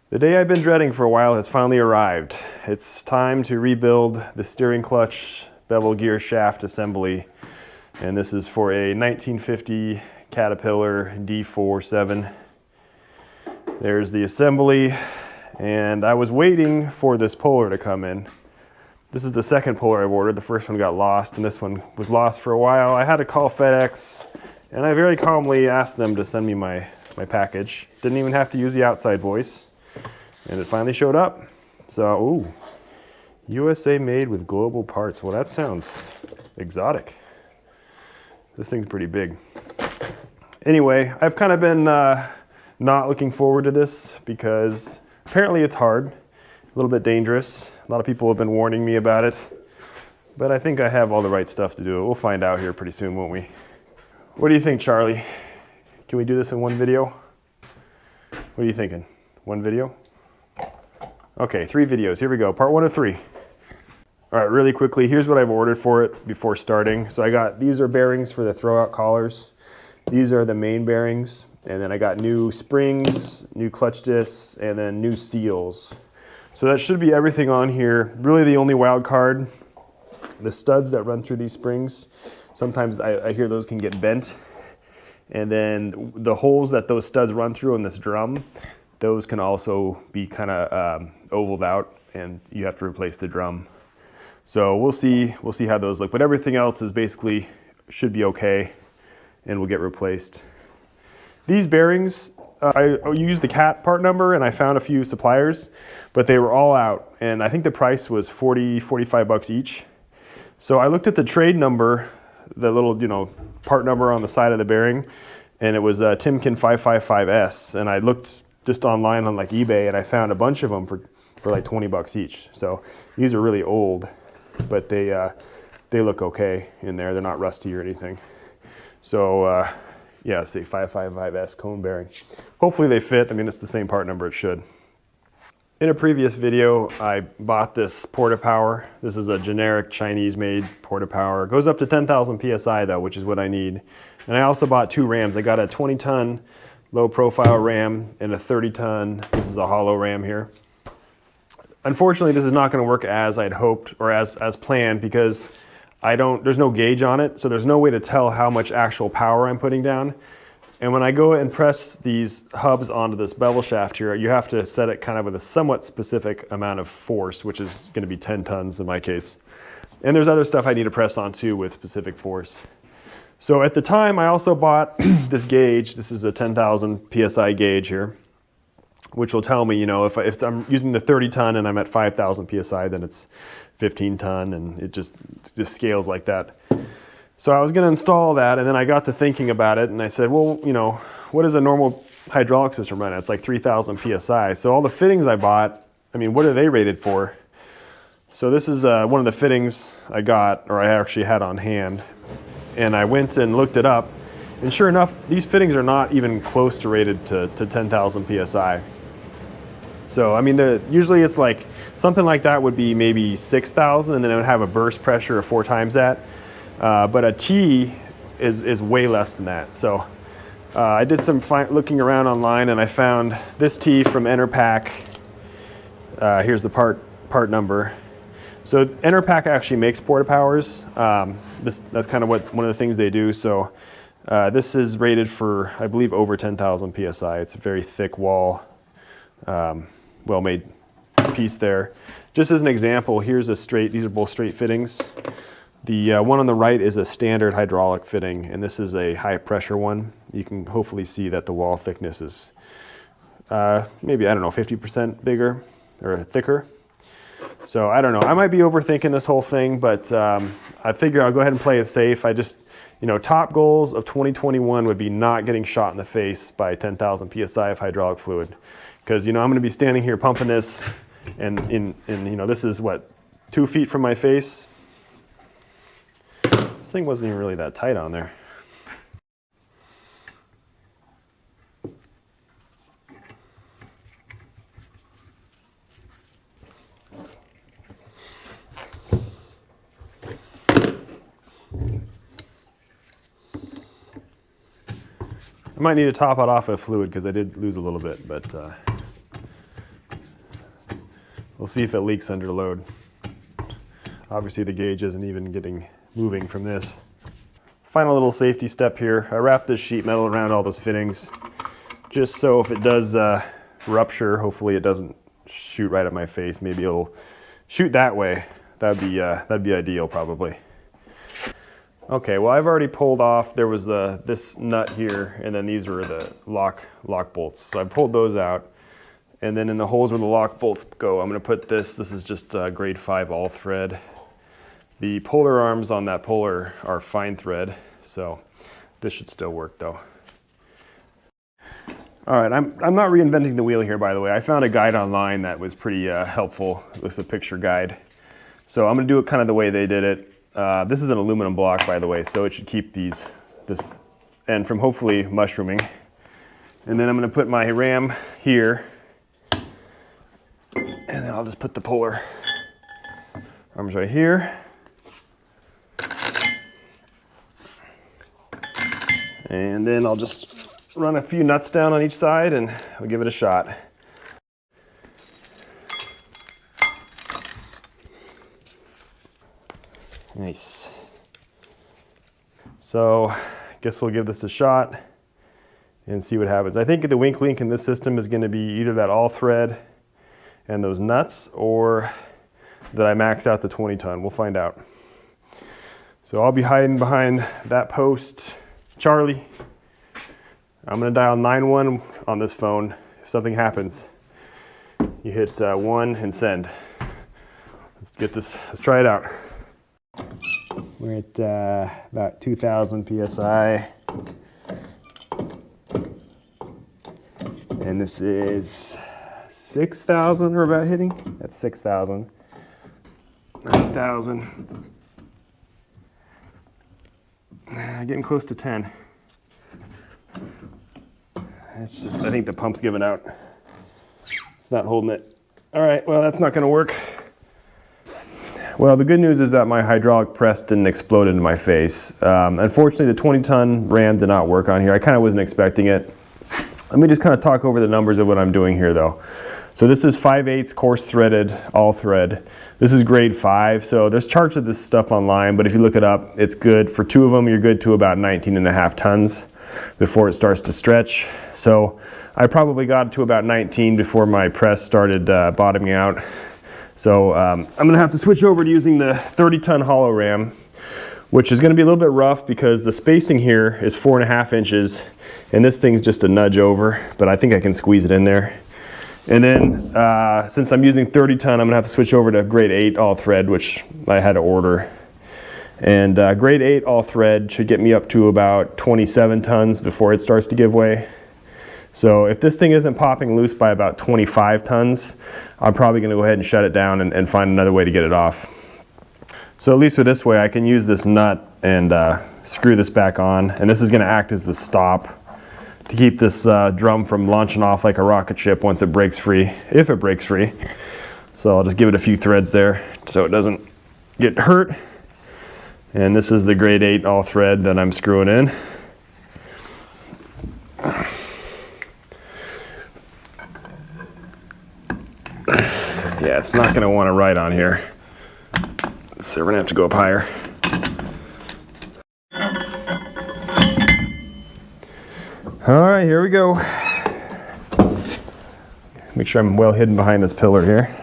The day I've been dreading for a while has finally arrived. It's time to rebuild the steering clutch bevel gear shaft assembly. And this is for a 1950 Caterpillar D47. There's the assembly, and I was waiting for this puller to come in. This is the second puller I've ordered. The first one got lost, and this one was lost for a while. I had to call FedEx, and I very calmly asked them to send me my package. Didn't even have to use the outside voice. And it finally showed up. So, ooh, USA made with global parts. Well, that sounds exotic. This thing's pretty big. Anyway, I've kind of been not looking forward to this because apparently it's hard, a little bit dangerous. A lot of people have been warning me about it, but I think I have all the right stuff to do it. We'll find out here pretty soon, won't we? What do you think, Charlie? Can we do this in one video? What are you thinking? One video? Okay, 3 videos. Here we go. Part 1 of 3. All right, really quickly, here's what I've ordered for it before starting. So these are bearings for the throwout collars. These are the main bearings. And then I got new springs, new clutch discs, and then new seals. So that should be everything on here. Really the only wild card, the studs that run through these springs. Sometimes I hear those can get bent. And then the holes that those studs run through in this drum, those can also be kind of ovaled out, and you have to replace the drum. So we'll see how those look. But everything else is basically should be okay, and will get replaced. These bearings, I used the CAT part number, and I found a few suppliers, but they were all out, and I think the price was $45 each. So I looked at the trade number, the little part number on the side of the bearing, and it was Timken 555S, and I looked just online on like eBay, and I found a bunch of them for like $20 each. So these are really old, but they look okay in there. They're not rusty or anything. So yeah, let's say 555S cone bearing. Hopefully they fit. I mean, it's the same part number, it should. In a previous video, I bought this Porta-Power. This is a generic Chinese-made Porta-Power. It goes up to 10,000 PSI though, which is what I need. And I also bought 2 rams. I got a 20-ton low-profile ram and a 30-ton. This is a hollow ram here. Unfortunately, this is not going to work as I'd hoped or as planned because there's no gauge on it, so there's no way to tell how much actual power I'm putting down. And when I go and press these hubs onto this bevel shaft here, you have to set it kind of with a somewhat specific amount of force, which is going to be 10 tons in my case. And there's other stuff I need to press on too with specific force. So at the time, I also bought this gauge. This is a 10,000 PSI gauge here, which will tell me, if I'm using the 30 ton and I'm at 5,000 PSI, then it's 15 ton, and it just scales like that. So I was going to install that, and then I got to thinking about it, and I said, well, what is a normal hydraulic system run at? It's like 3,000 PSI. So all the fittings I bought, I mean, what are they rated for? So this is one of the fittings I got, or I actually had on hand. And I went and looked it up, and sure enough, these fittings are not even close to rated to 10,000 PSI. So, I mean, usually it's like, something like that would be maybe 6,000, and then it would have a burst pressure of 4 times that. But a T is way less than that. So I did some looking around online, and I found this T from Enerpac. Here's the part number. So Enerpac actually makes Porta-Powers. That's kind of one of the things they do. So this is rated for, I believe, over 10,000 PSI. It's a very thick wall, well-made piece there. Just as an example, here's these are both straight fittings. The one on the right is a standard hydraulic fitting, and this is a high pressure one. You can hopefully see that the wall thickness is maybe, I don't know, 50% bigger or thicker. So I don't know, I might be overthinking this whole thing, but I figure I'll go ahead and play it safe. I just, top goals of 2021 would be not getting shot in the face by 10,000 PSI of hydraulic fluid. Because, I'm going to be standing here pumping this, and this is what, 2 feet from my face. This thing wasn't even really that tight on there. I might need to top it off with fluid because I did lose a little bit, but We'll see if it leaks under load. Obviously the gauge isn't even moving from this. Final little safety step here. I wrapped this sheet metal around all those fittings, just so if it does rupture, hopefully it doesn't shoot right at my face. Maybe it'll shoot that way. That'd be ideal probably. Okay, well I've already pulled off. There was this nut here, and then these were the lock bolts. So I pulled those out, and then in the holes where the lock bolts go, I'm going to put this. This is just grade 5 all thread. The puller arms on that puller are fine thread, so this should still work though. All right, I'm not reinventing the wheel here, by the way. I found a guide online that was pretty helpful with a picture guide. So I'm going to do it kind of the way they did it. This is an aluminum block, by the way, so it should keep this end from hopefully mushrooming. And then I'm going to put my ram here, and then I'll just put the puller arms right here. And then I'll just run a few nuts down on each side and we'll give it a shot. Nice. So I guess we'll give this a shot and see what happens. I think the weak link in this system is going to be either that all thread and those nuts, or that I max out the 20 ton. We'll find out. So I'll be hiding behind that post. Charlie, I'm going to dial 911 on this phone. If something happens, you hit 1 and send. Let's get this, let's try it out. We're at about 2,000 PSI. And this is 6,000 we're about hitting. That's 6,000. 9,000. Getting close to 10. It's just, I think the pump's giving out. It's not holding it. All right, well, that's not going to work. Well, the good news is that my hydraulic press didn't explode into my face. Unfortunately, the 20-ton ram did not work on here. I kind of wasn't expecting it. Let me just kind of talk over the numbers of what I'm doing here, though. So this is 5/8 coarse threaded, all thread. This is grade 5, so there's charts of this stuff online, but if you look it up, it's good. For 2 of them, you're good to about 19.5 tons before it starts to stretch. So I probably got to about 19 before my press started bottoming out. So I'm going to have to switch over to using the 30-ton hollow ram, which is going to be a little bit rough because the spacing here is 4.5 inches, and this thing's just a nudge over, but I think I can squeeze it in there. And then since I'm using 30-ton, I'm going to have to switch over to grade 8 all thread, which I had to order. And grade 8 all thread should get me up to about 27 tons before it starts to give way. So if this thing isn't popping loose by about 25 tons, I'm probably going to go ahead and shut it down and find another way to get it off. So at least with this way, I can use this nut and screw this back on. And this is going to act as the stop to keep this drum from launching off like a rocket ship once it breaks free, if it breaks free. So I'll just give it a few threads there so it doesn't get hurt. And this is the grade 8 all thread that I'm screwing in. Yeah, it's not going to want to ride on here. So we're going to have to go up higher. All right, here we go. Make sure I'm well hidden behind this pillar here.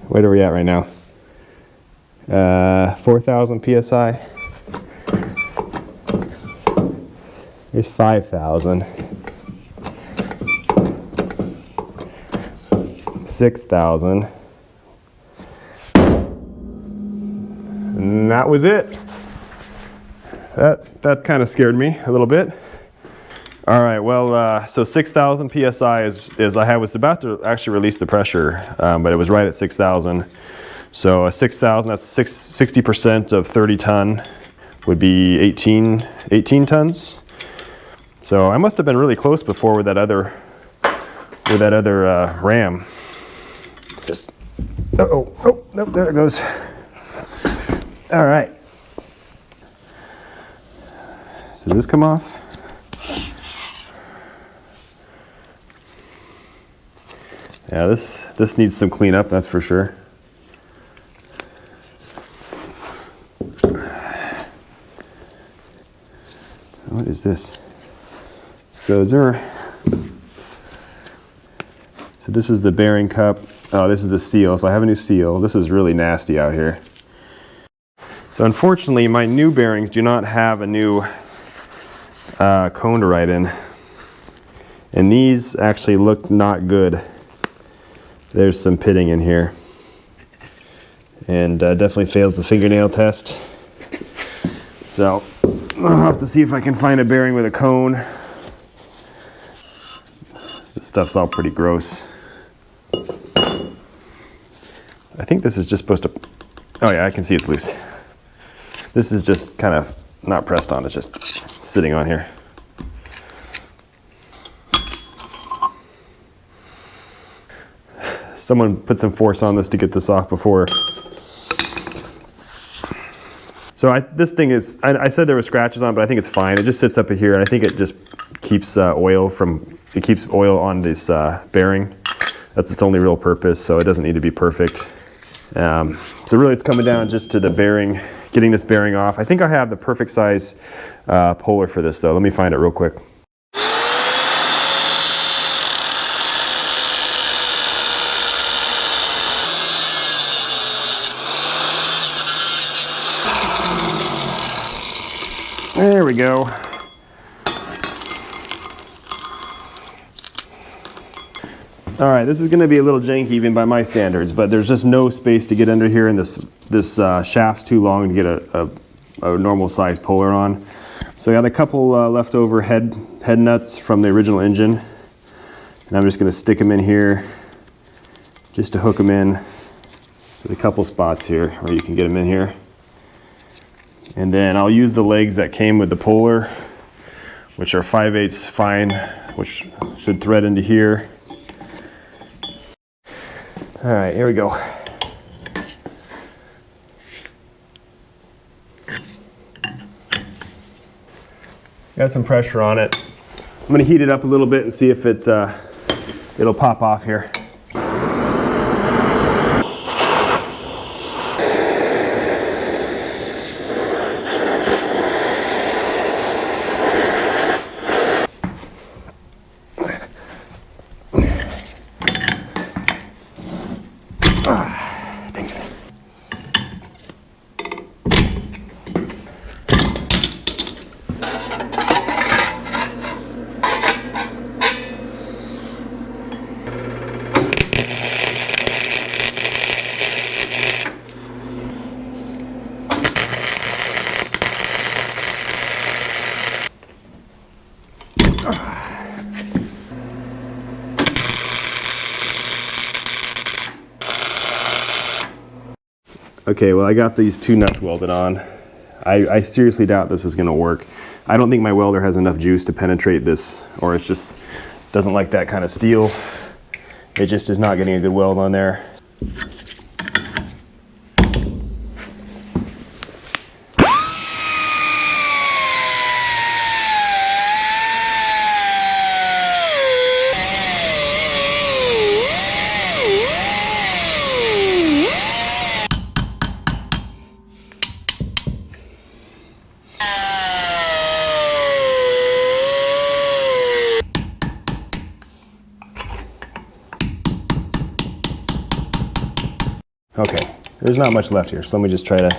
What are we at right now? 4,000 PSI. Here's 5,000. 6,000. And that was it. That kind of scared me a little bit. All right, well, so 6,000 PSI is I was about to actually release the pressure, but it was right at 6,000. So 6,000, that's 60% of 30 ton would be 18 tons. So I must have been really close before with that other ram. Just, oh, nope, there it goes. All right. So does this come off? Yeah, this needs some cleanup, that's for sure. What is this? So this is the bearing cup. Oh, this is the seal. So I have a new seal. This is really nasty out here. So unfortunately, my new bearings do not have a new cone to ride in. And these actually look not good. There's some pitting in here. And definitely fails the fingernail test. So I'll have to see if I can find a bearing with a cone. This stuff's all pretty gross. I think this is just supposed to, oh yeah, I can see it's loose. This is just kind of not pressed on, it's just sitting on here. Someone put some force on this to get this off before. So this thing is, I said there were scratches on it, but I think it's fine. It just sits up here, and I think it just keeps oil on this bearing. That's its only real purpose, so it doesn't need to be perfect. So really it's coming down just to the bearing, getting this bearing off. I think I have the perfect size puller for this though. Let me find it real quick. There we go. All right, this is going to be a little janky even by my standards, but there's just no space to get under here, and this shaft's too long to get a normal size puller on. So I got a couple leftover head nuts from the original engine, and I'm just going to stick them in here just to hook them in. There's a couple spots here where you can get them in here. And then I'll use the legs that came with the puller, which are 5/8 fine, which should thread into here. All right, here we go. Got some pressure on it. I'm gonna heat it up a little bit and see if it'll pop off here. Okay, well I got these two nuts welded on. I seriously doubt this is gonna work. I don't think my welder has enough juice to penetrate this, or it just doesn't like that kind of steel. It just is not getting a good weld on there. Okay, there's not much left here, so let me just try to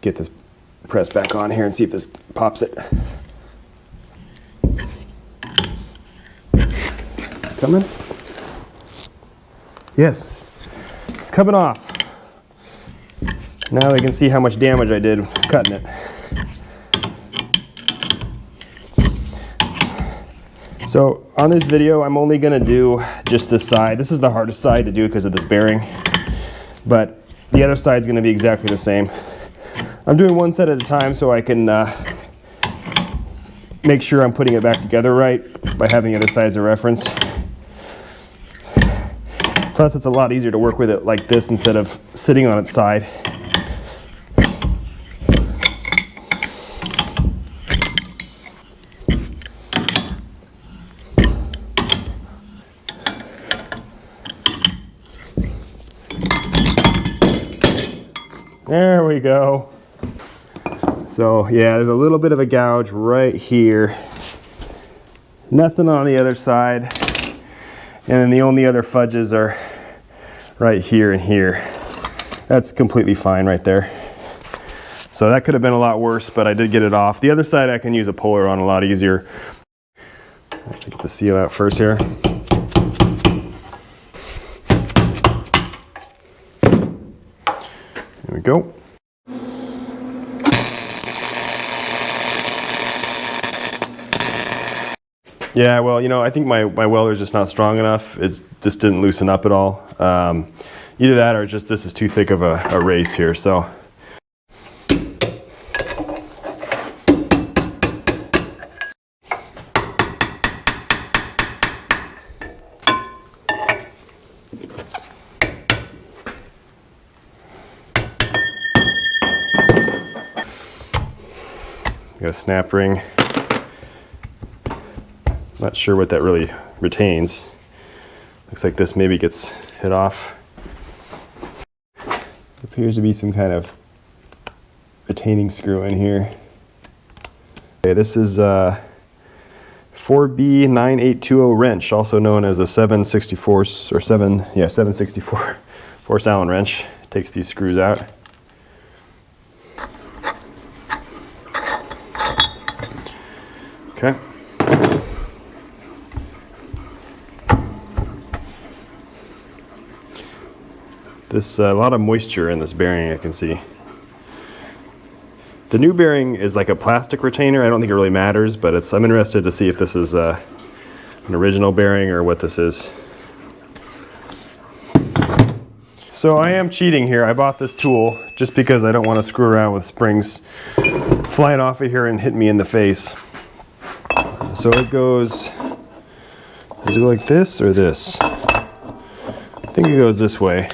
get this press back on here and see if this pops it. Coming? Yes, it's coming off. Now I can see how much damage I did cutting it. So on this video, I'm only gonna do just this side. This is the hardest side to do because of this bearing. But the other side's going to be exactly the same. I'm doing one set at a time so I can make sure I'm putting it back together right by having the other side as a reference. Plus it's a lot easier to work with it like this instead of sitting on its side. There we go. So yeah, there's a little bit of a gouge right here. Nothing on the other side. And then the only other fudges are right here and here. That's completely fine right there. So that could have been a lot worse, but I did get it off. The other side I can use a puller on a lot easier. I have to get the seal out first here. There we go. Yeah, well, you know, I think my welder's just not strong enough. It just didn't loosen up at all. Either that or just this is too thick of a race here, so. Got a snap ring. Not sure what that really retains. Looks like this maybe gets hit off. Appears to be some kind of retaining screw in here. Okay, this is a 4B9820 wrench, also known as a 764 or 764 force Allen wrench. Takes these screws out. Okay. This a lot of moisture in this bearing, I can see. The new bearing is like a plastic retainer. I don't think it really matters, but I'm interested to see if this is an original bearing or what this is. So I am cheating here. I bought this tool just because I don't want to screw around with springs flying off of here and hit me in the face. So it goes, does it go like this or this? I think it goes this way.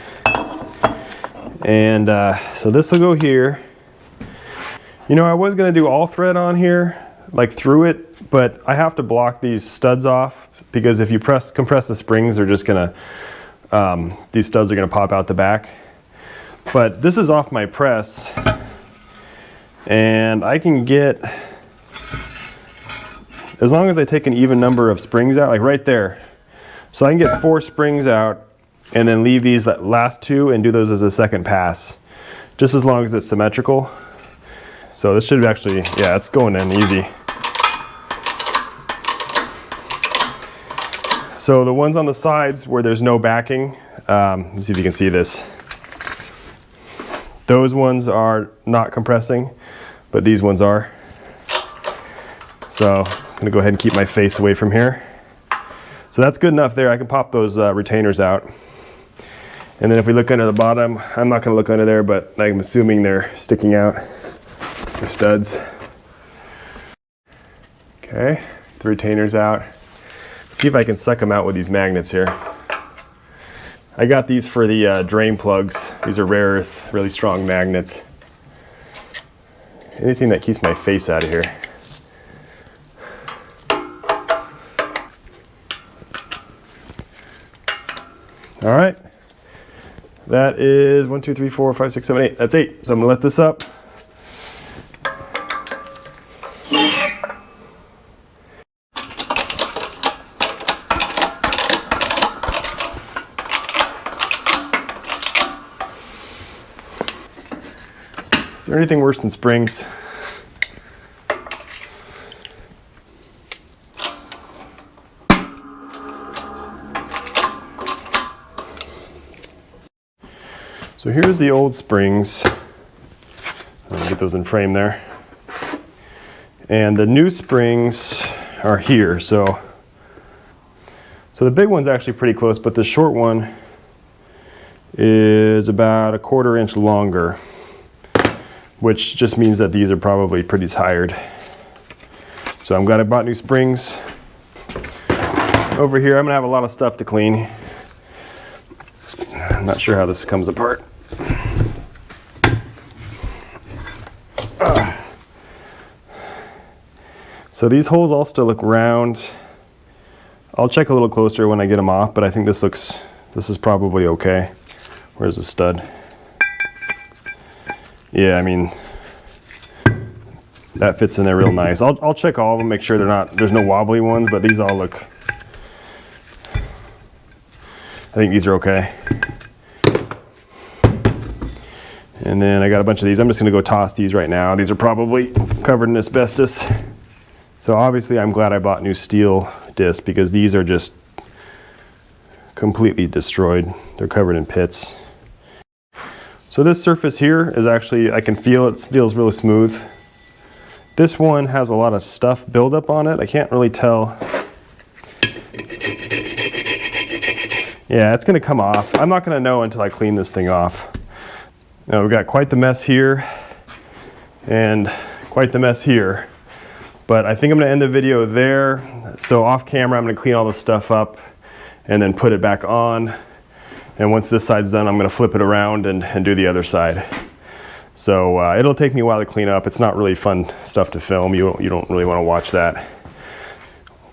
And so this will go here. You know, I was going to do all thread on here, like through it, but I have to block these studs off because if you compress the springs, they're just going to, these studs are going to pop out the back. But this is off my press, and I can get, as long as I take an even number of springs out, like right there. So I can get 4 springs out and then leave these last 2 and do those as a second pass, just as long as it's symmetrical. So this should actually, yeah, it's going in easy. So the ones on the sides where there's no backing, let me see if you can see this. Those ones are not compressing, but these ones are. So I'm gonna go ahead and keep my face away from here. So that's good enough there. I can pop those retainers out. And then if we look under the bottom, I'm not gonna look under there, but I'm assuming they're sticking out. They're studs. Okay, the retainers out. Let's see if I can suck them out with these magnets here. I got these for the drain plugs. These are rare earth, really strong magnets. Anything that keeps my face out of here. All right. That is 1, 2, 3, 4, 5, 6, 7, 8. That's 8. So I'm gonna let this up. Is there anything worse than springs? So here's the old springs. I'll get those in frame there. And the new springs are here. So the big one's actually pretty close, but the short one is about 1/4 inch longer, which just means that these are probably pretty tired. So I'm glad I bought new springs. Over here, I'm gonna have a lot of stuff to clean. I'm not sure how this comes apart. So these holes all still look round. I'll check a little closer when I get them off, but I think this is probably okay. Where's the stud? Yeah, I mean, that fits in there real nice. I'll check all of them, make sure there's no wobbly ones, but these all look, I think these are okay. And then I got a bunch of these. I'm just gonna go toss these right now. These are probably covered in asbestos. So obviously I'm glad I bought new steel discs because these are just completely destroyed. They're covered in pits. So this surface here is actually, I can feel it feels really smooth. This one has a lot of stuff buildup on it. I can't really tell. Yeah, it's gonna come off. I'm not gonna know until I clean this thing off. Now we've got quite the mess here and quite the mess here. But I think I'm gonna end the video there. So off camera, I'm gonna clean all this stuff up and then put it back on. And once this side's done, I'm gonna flip it around and do the other side. So it'll take me a while to clean up. It's not really fun stuff to film. You don't really wanna watch that.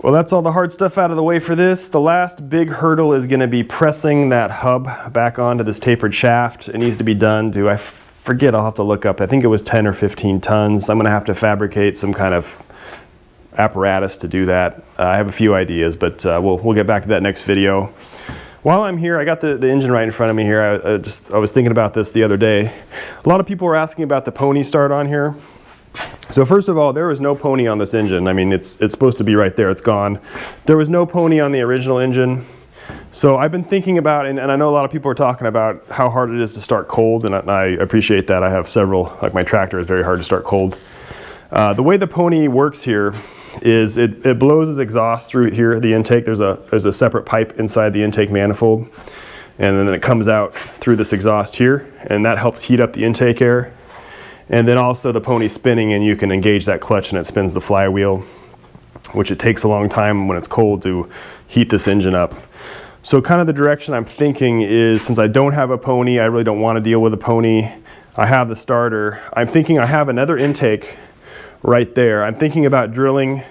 Well, that's all the hard stuff out of the way for this. The last big hurdle is gonna be pressing that hub back onto this tapered shaft. It needs to be done to, I forget, I'll have to look up. I think it was 10 or 15 tons. I'm gonna have to fabricate some kind of apparatus to do that. I have a few ideas, but we'll get back to that next video. While I'm here, I got the engine right in front of me here. I was thinking about this the other day. A lot of people were asking about the pony start on here. So first of all, there was no pony on this engine. I mean, it's supposed to be right there. It's gone. There was no pony on the original engine. So I've been thinking about, and I know a lot of people are talking about how hard it is to start cold, and I appreciate that. I have several, like my tractor is very hard to start cold. The way the pony works here is it blows its exhaust through here, the intake. There's a separate pipe inside the intake manifold, and then it comes out through this exhaust here, and that helps heat up the intake air. And then also the pony's spinning, and you can engage that clutch and it spins the flywheel, which it takes a long time when it's cold to heat this engine up. So kind of the direction I'm thinking is, since I don't have a pony, I really don't want to deal with a pony. I have the starter. I'm thinking I have another intake right there. I'm thinking about drilling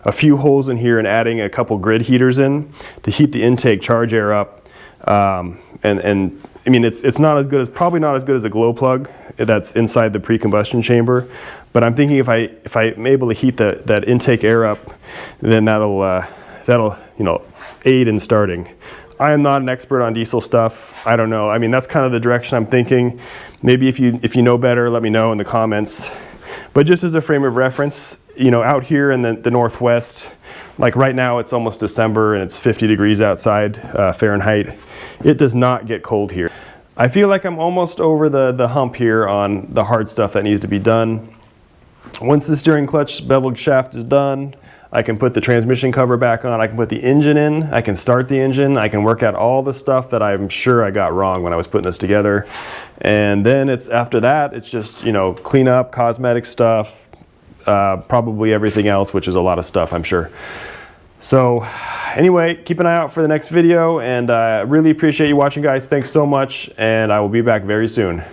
a few holes in here and adding a couple grid heaters in to heat the intake charge air up. And I mean, it's not as good as, probably not as good as a glow plug that's inside the pre-combustion chamber. But I'm thinking if I'm able to heat that intake air up, then that'll aid in starting. I am not an expert on diesel stuff. I don't know. I mean, that's kind of the direction I'm thinking. Maybe if you know better, let me know in the comments. But just as a frame of reference, out here in the Northwest, like right now it's almost December and it's 50 degrees outside Fahrenheit. It does not get cold here. I feel like I'm almost over the hump here on the hard stuff that needs to be done. Once the steering clutch bevel shaft is done, I can put the transmission cover back on, I can put the engine in, I can start the engine, I can work out all the stuff that I'm sure I got wrong when I was putting this together. And then after that, it's just, clean up, cosmetic stuff, probably everything else, which is a lot of stuff, I'm sure. So anyway, keep an eye out for the next video, and I really appreciate you watching, guys. Thanks so much, and I will be back very soon.